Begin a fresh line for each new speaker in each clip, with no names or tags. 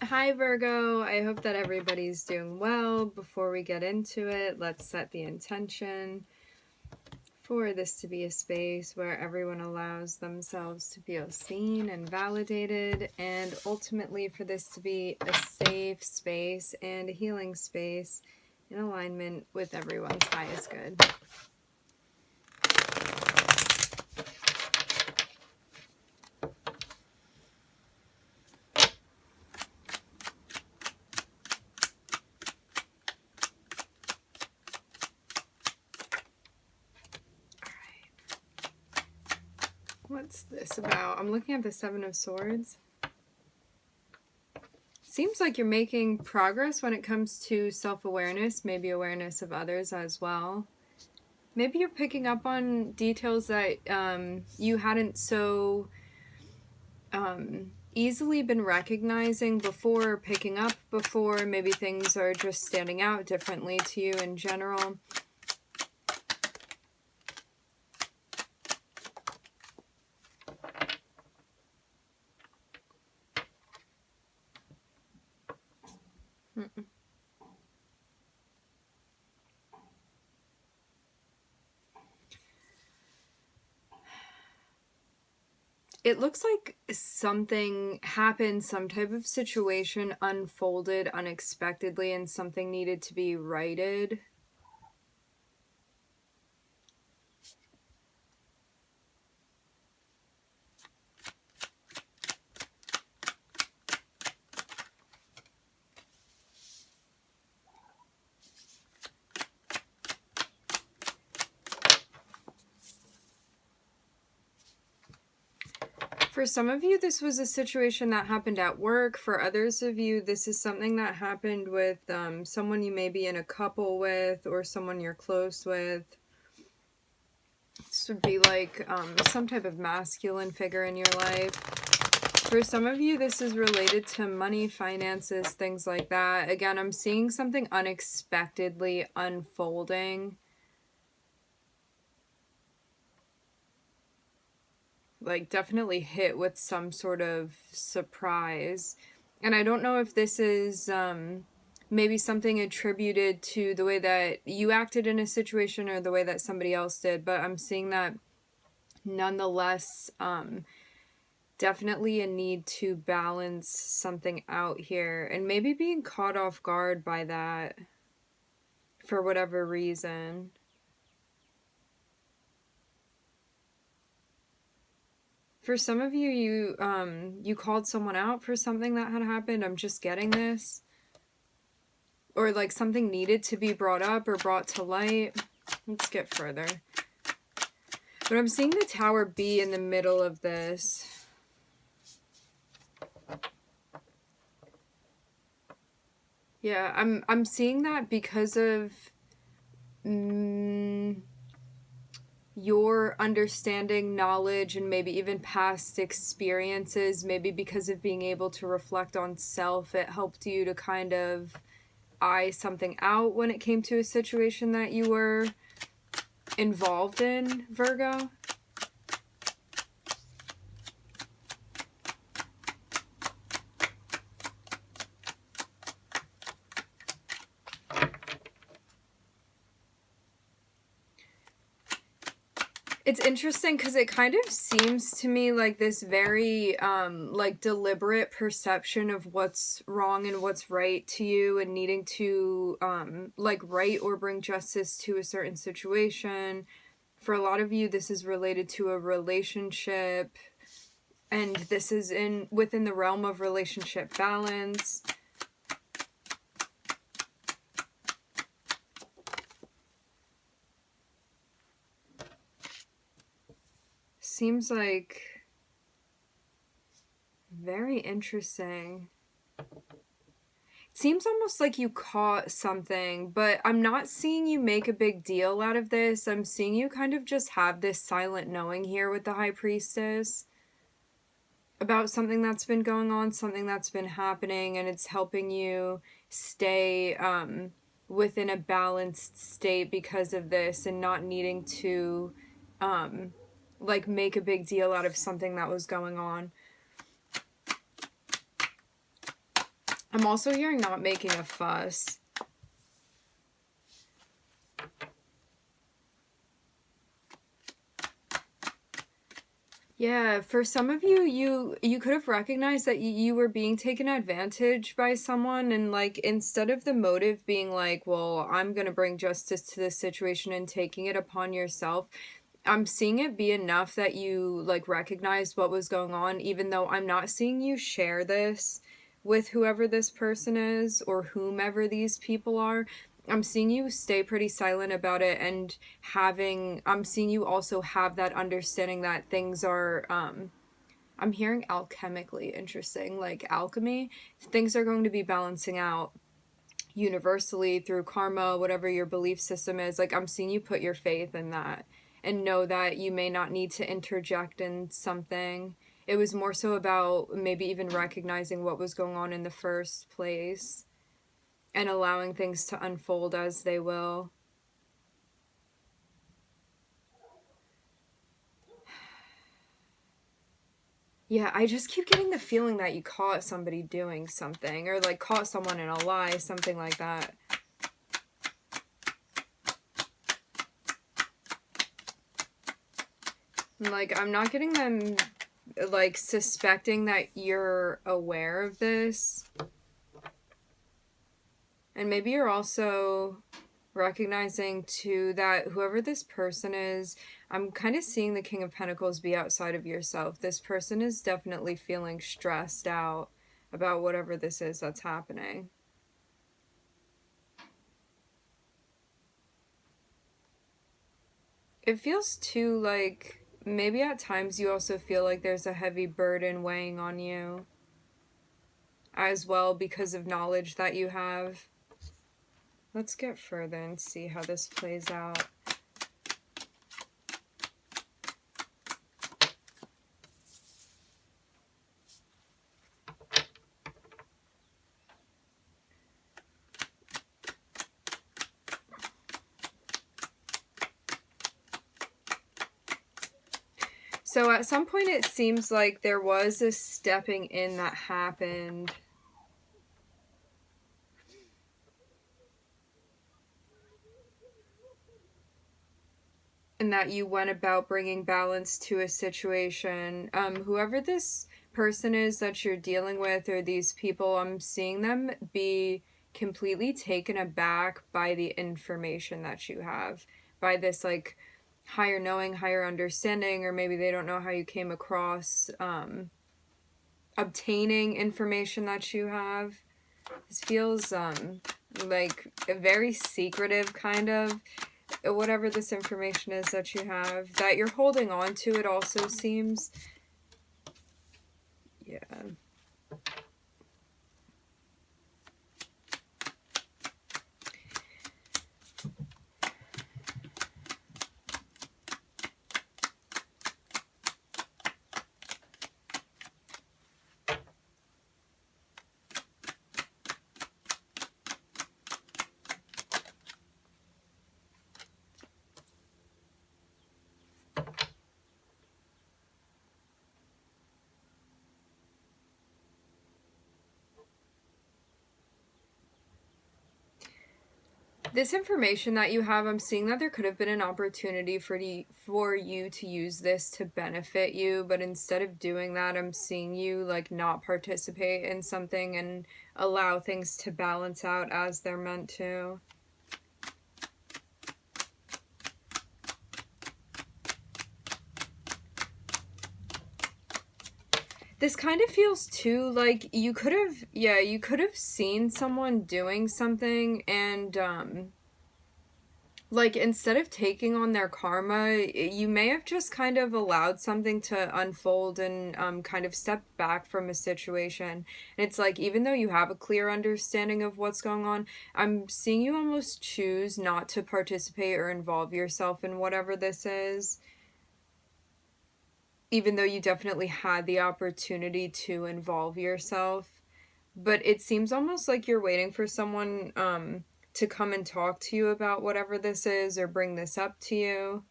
Hi Virgo, I hope that everybody's doing well. Before we get into it, let's set the intention for this to be a space where everyone allows themselves to feel seen and validated, and ultimately for this to be a safe space and a healing space in alignment with everyone's highest good. What's this about? I'm looking at the Seven of Swords. Seems like you're making progress when it comes to self-awareness, maybe awareness of others as well. Maybe you're picking up on details that you hadn't so easily been recognizing before, picking up before. Maybe things are just standing out differently to you in general. It looks like something happened, some type of situation unfolded unexpectedly and something needed to be righted. For some of you, this was a situation that happened at work. For others of you, this is something that happened with someone you may be in a couple with or someone you're close with. This would be like some type of masculine figure in your life. For some of you, this is related to money, finances, things like that. Again, I'm seeing something unexpectedly unfolding. Like definitely hit with some sort of surprise. And I don't know if this is maybe something attributed to the way that you acted in a situation or the way that somebody else did, but I'm seeing that nonetheless definitely a need to balance something out here, and maybe being caught off guard by that for whatever reason. For some of you, you called someone out for something that had happened. I'm just getting this. Or like something needed to be brought up or brought to light. Let's get further. But I'm seeing the Tower be in the middle of this. Yeah, I'm seeing that because of your understanding, knowledge, and maybe even past experiences. Maybe because of being able to reflect on self, it helped you to kind of eye something out when it came to a situation that you were involved in, Virgo. It's interesting because it kind of seems to me like this very like deliberate perception of what's wrong and what's right to you, and needing to like right or bring justice to a certain situation. For a lot of you, this is related to a relationship, and this is within the realm of relationship balance. Seems like very interesting. Seems almost like you caught something, but I'm not seeing you make a big deal out of this. I'm seeing you kind of just have this silent knowing here with the High Priestess about something that's been going on, something that's been happening, and it's helping you stay within a balanced state because of this, and not needing to like make a big deal out of something that was going on. I'm also hearing not making a fuss. Yeah, for some of you, you could have recognized that you were being taken advantage by someone, and like instead of the motive being like, well, I'm gonna bring justice to this situation and taking it upon yourself, I'm seeing it be enough that you like recognized what was going on, even though I'm not seeing you share this with whoever this person is or whomever these people are. I'm seeing you stay pretty silent about it, and I'm seeing you also have that understanding that things are, I'm hearing alchemically interesting, like alchemy. Things are going to be balancing out universally through karma, whatever your belief system is. Like, I'm seeing you put your faith in that and know that you may not need to interject in something. It was more so about maybe even recognizing what was going on in the first place and allowing things to unfold as they will. Yeah, I just keep getting the feeling that you caught somebody doing something, or like caught someone in a lie, something like that. Like, I'm not getting them like suspecting that you're aware of this. And maybe you're also recognizing too that whoever this person is, I'm kind of seeing the King of Pentacles be outside of yourself. This person is definitely feeling stressed out about whatever this is that's happening. It feels too like maybe at times you also feel like there's a heavy burden weighing on you as well because of knowledge that you have. Let's get further and see how this plays out. So at some point it seems like there was a stepping in that happened. And that you went about bringing balance to a situation. Whoever this person is that you're dealing with, or these people, I'm seeing them be completely taken aback by the information that you have, by this like higher knowing, higher understanding, or maybe they don't know how you came across obtaining information that you have. This feels like a very secretive kind of whatever this information is that you have, that you're holding on to, it also seems. Yeah. This information that you have, I'm seeing that there could have been an opportunity for you to use this to benefit you, but instead of doing that, I'm seeing you like not participate in something and allow things to balance out as they're meant to. This kind of feels too like you could have seen someone doing something, and like instead of taking on their karma, you may have just kind of allowed something to unfold and kind of stepped back from a situation. And it's like, even though you have a clear understanding of what's going on, I'm seeing you almost choose not to participate or involve yourself in whatever this is, even though you definitely had the opportunity to involve yourself. But it seems almost like you're waiting for someone to come and talk to you about whatever this is or bring this up to you.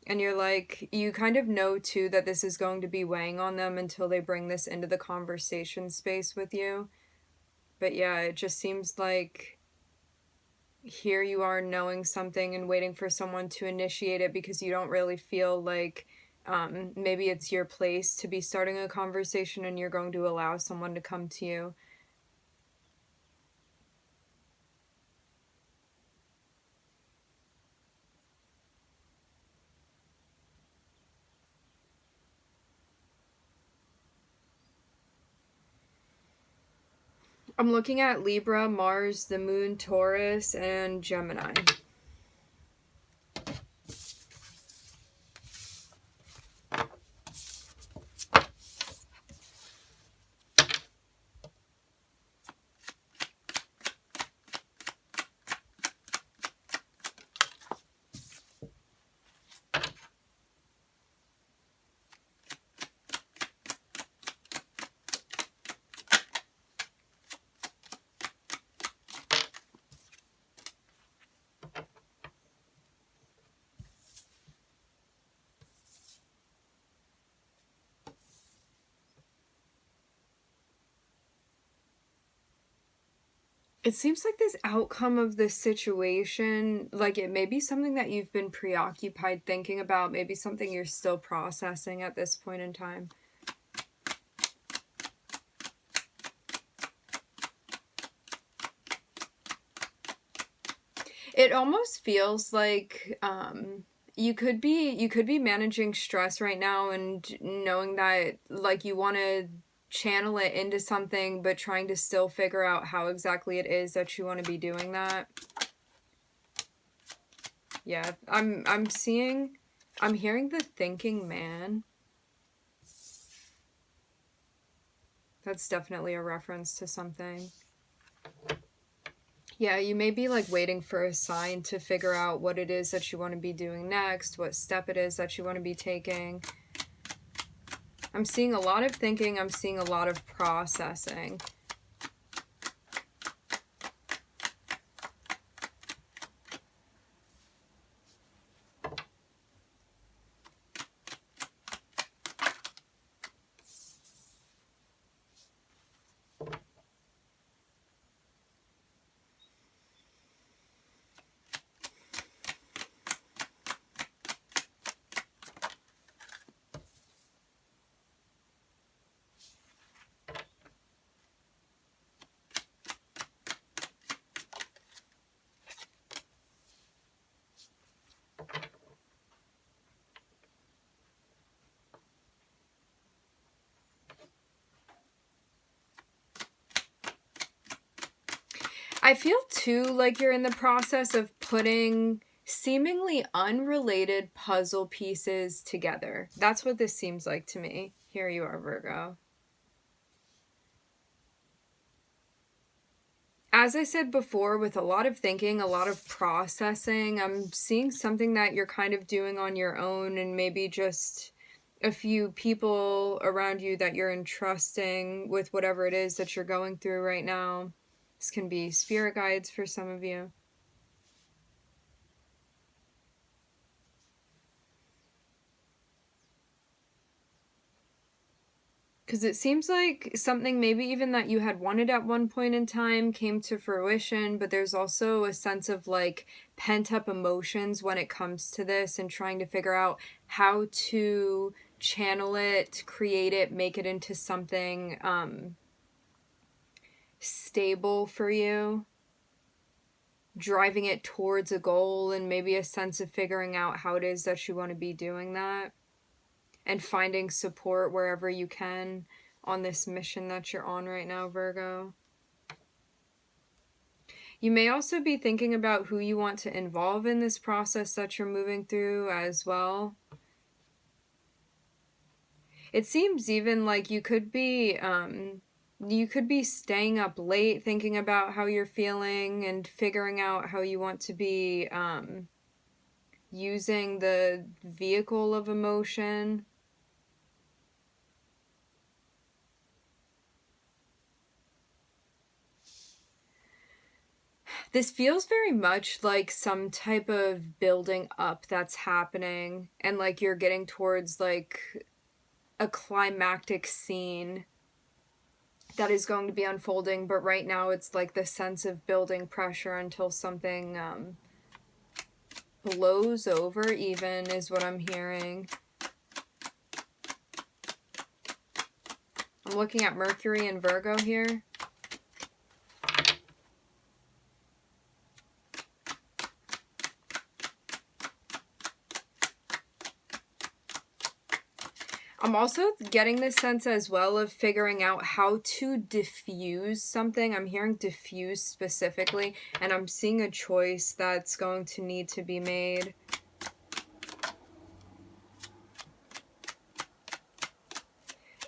And you're like, you kind of know too that this is going to be weighing on them until they bring this into the conversation space with you. But yeah, it just seems like here you are knowing something and waiting for someone to initiate it because you don't really feel like maybe it's your place to be starting a conversation and you're going to allow someone to come to you. I'm looking at Libra, Mars, the Moon, Taurus, and Gemini. It seems like this outcome of this situation, like it may be something that you've been preoccupied thinking about, maybe something you're still processing at this point in time. It almost feels like you could be managing stress right now and knowing that like you want to channel it into something, but trying to still figure out how exactly it is that you want to be doing that. Yeah, I'm hearing the thinking man. That's definitely a reference to something. Yeah, you may be like waiting for a sign to figure out what it is that you want to be doing next, what step it is that you want to be taking. I'm seeing a lot of thinking, I'm seeing a lot of processing. I feel too like you're in the process of putting seemingly unrelated puzzle pieces together. That's what this seems like to me. Here you are, Virgo. As I said before, with a lot of thinking, a lot of processing, I'm seeing something that you're kind of doing on your own and maybe just a few people around you that you're entrusting with whatever it is that you're going through right now. This can be spirit guides for some of you. Because it seems like something maybe even that you had wanted at one point in time came to fruition, but there's also a sense of like pent up emotions when it comes to this and trying to figure out how to channel it, create it, make it into something stable for you, driving it towards a goal and maybe a sense of figuring out how it is that you want to be doing that. And finding support wherever you can on this mission that you're on right now, Virgo. You may also be thinking about who you want to involve in this process that you're moving through as well. It seems even like you could be staying up late thinking about how you're feeling and figuring out how you want to be using the vehicle of emotion. This feels very much like some type of building up that's happening and like you're getting towards like a climactic scene that is going to be unfolding, but right now it's like the sense of building pressure until something blows over even, is what I'm hearing. I'm looking at Mercury and Virgo here. I'm also getting this sense as well of figuring out how to diffuse something. I'm hearing diffuse specifically, and I'm seeing a choice that's going to need to be made.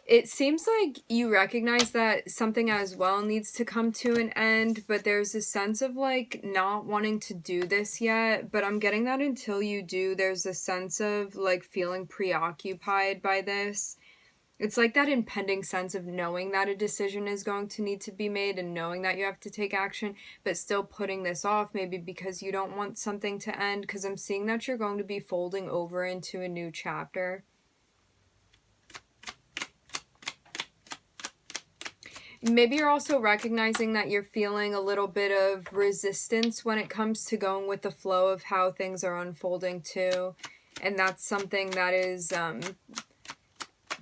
It seems like you recognize that something as well needs to come to an end, but there's a sense of like not wanting to do this yet. But I'm getting that until you do, there's a sense of like feeling preoccupied by this. It's like that impending sense of knowing that a decision is going to need to be made and knowing that you have to take action, but still putting this off, maybe because you don't want something to end, because I'm seeing that you're going to be folding over into a new chapter. Maybe you're also recognizing that you're feeling a little bit of resistance when it comes to going with the flow of how things are unfolding too. And that's something that is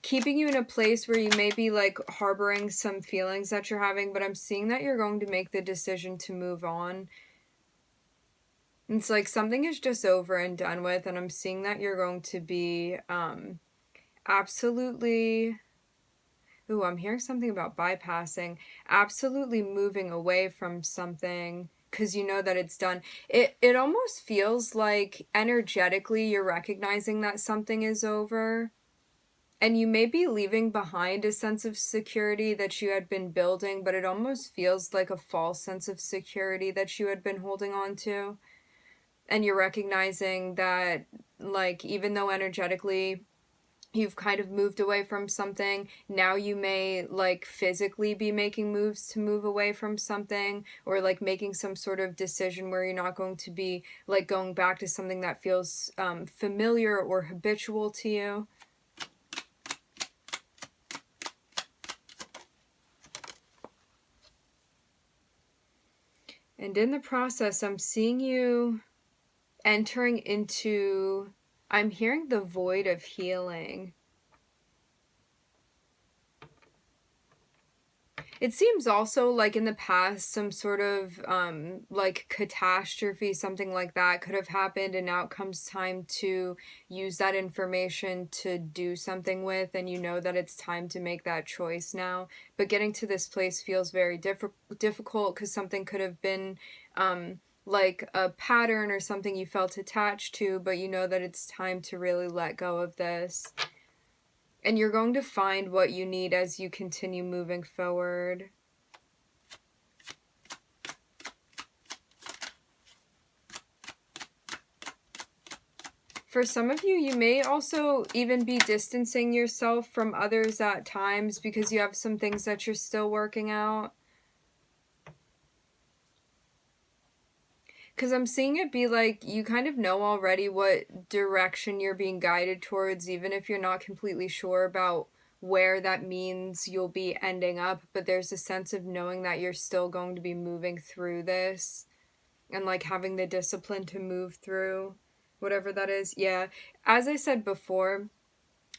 keeping you in a place where you may be like harboring some feelings that you're having, but I'm seeing that you're going to make the decision to move on. It's like something is just over and done with, and I'm seeing that you're going to be absolutely... Ooh, I'm hearing something about bypassing. Absolutely moving away from something because you know that it's done. It almost feels like energetically you're recognizing that something is over. And you may be leaving behind a sense of security that you had been building, but it almost feels like a false sense of security that you had been holding on to. And you're recognizing that, like, even though energetically you've kind of moved away from something, now you may like physically be making moves to move away from something, or like making some sort of decision where you're not going to be like going back to something that feels familiar or habitual to you. And in the process, I'm seeing you entering into... I'm hearing the void of healing. It seems also like in the past some sort of like catastrophe, something like that could have happened, and now it comes time to use that information to do something with, and you know that it's time to make that choice now. But getting to this place feels very difficult because something could have been like a pattern or something you felt attached to, but you know that it's time to really let go of this. And you're going to find what you need as you continue moving forward. For some of you, you may also even be distancing yourself from others at times because you have some things that you're still working out. Because I'm seeing it be like you kind of know already what direction you're being guided towards, even if you're not completely sure about where that means you'll be ending up. But there's a sense of knowing that you're still going to be moving through this and like having the discipline to move through whatever that is. Yeah, as I said before,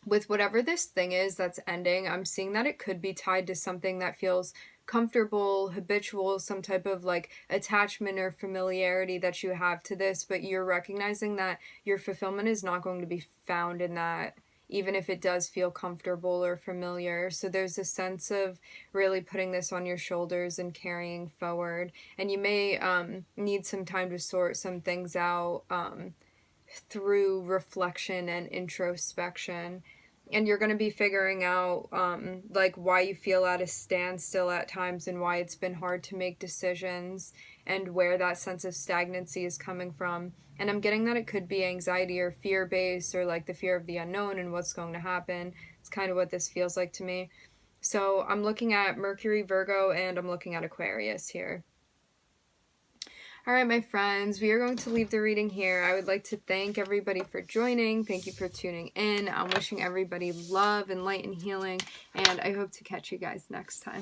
with whatever this thing is that's ending, I'm seeing that it could be tied to something that feels comfortable, habitual, some type of like attachment or familiarity that you have to this, but you're recognizing that your fulfillment is not going to be found in that, even if it does feel comfortable or familiar. So there's a sense of really putting this on your shoulders and carrying forward. And you may need some time to sort some things out through reflection and introspection. And you're going to be figuring out like why you feel at a standstill at times and why it's been hard to make decisions and where that sense of stagnancy is coming from. And I'm getting that it could be anxiety or fear-based, or like the fear of the unknown and what's going to happen. It's kind of what this feels like to me. So I'm looking at Mercury, Virgo, and I'm looking at Aquarius here. All right, my friends, we are going to leave the reading here. I would like to thank everybody for joining. Thank you for tuning in. I'm wishing everybody love and light and healing, and I hope to catch you guys next time.